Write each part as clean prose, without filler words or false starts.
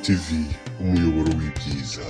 TV, umuyoboro w'ibyiza.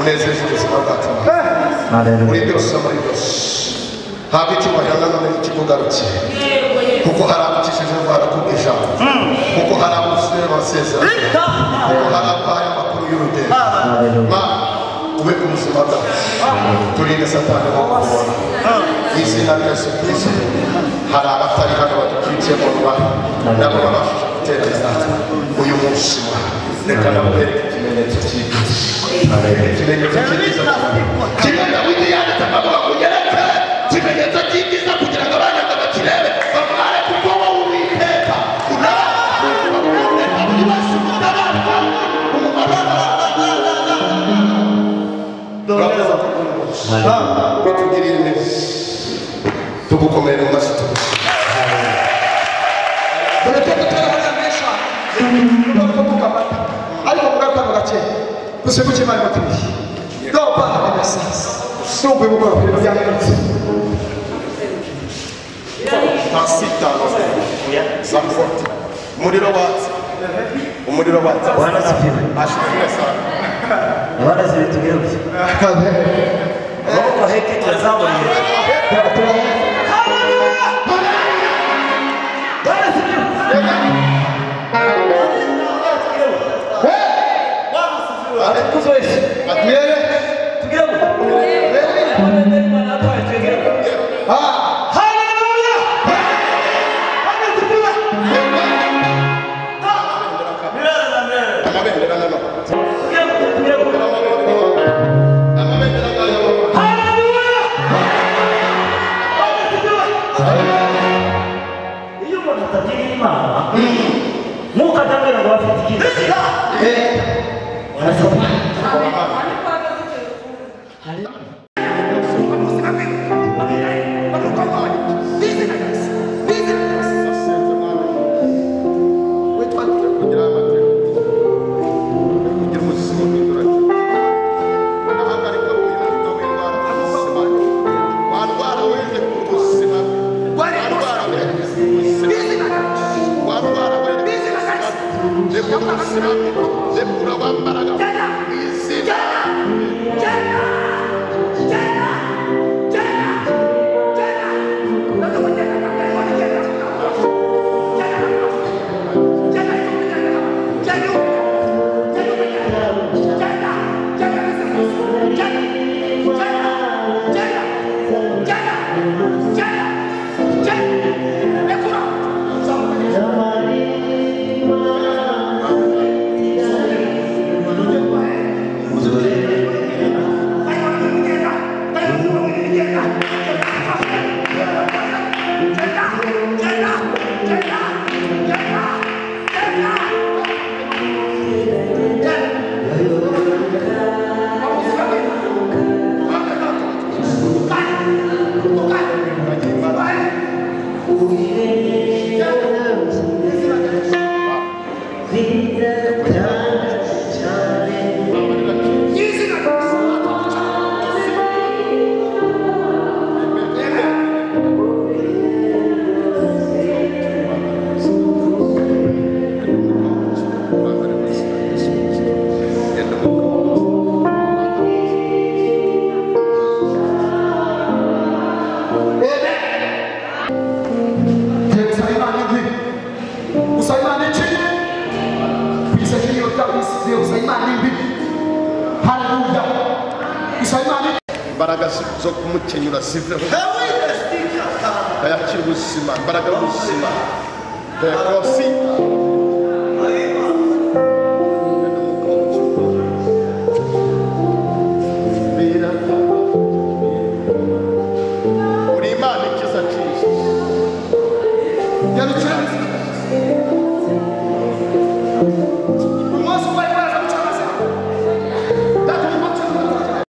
unezeze ubuzima bwacu muri byose muri byose ntabwo icyubahiro nanone kikugarukiye kuko hari abakishije barakubwisha kuko hari abusire basezeranye kuko hari abahaye amakuru y'urugendo ube ku buzima bwacu turinde satani wo kubona izina rya Yesu Kristo hari abatari hano badukurikiye mu rubahe nabo babashije guterana uyu munsi reka namubereke ikimenyetso cy'ibyiza ikimenyetso cy'ibyiza kigenda wigiyane tamavuga kugeretse ikimenyetso cy'ibyiza kugira ngo abana bakirebe bamware kuko wowe uwiteka urabona buri wese umutabarwa bitugirire neza tugukomere mu mashyi dore ko gutera hariya menshi dore ko tukamata ariko mugatanga gake dusemuke imana imutumiye doba abasaza sumbuye gukora ibintu byahindutse pasitano samfoti umuriro watse Bwana asifiwe. ashimwe sana Bwana zibitugira bye. Amaboko heke turazamura hejuru. Bwana asifiwe. Atukuzo Yesu. Tugira bye. Bwana atwaye tugira bye. Haleluya. Bwana asifiwe. amabendera nano Tugira bye. amabendera nano Iyo umuntu atagira Imana nk'uko atamera ngo afite ikindi imbaraga zo kumukenyura ziveho ayakira ubuzima imbaraga y'ubuzima kofi uri Imana ikiza cyiza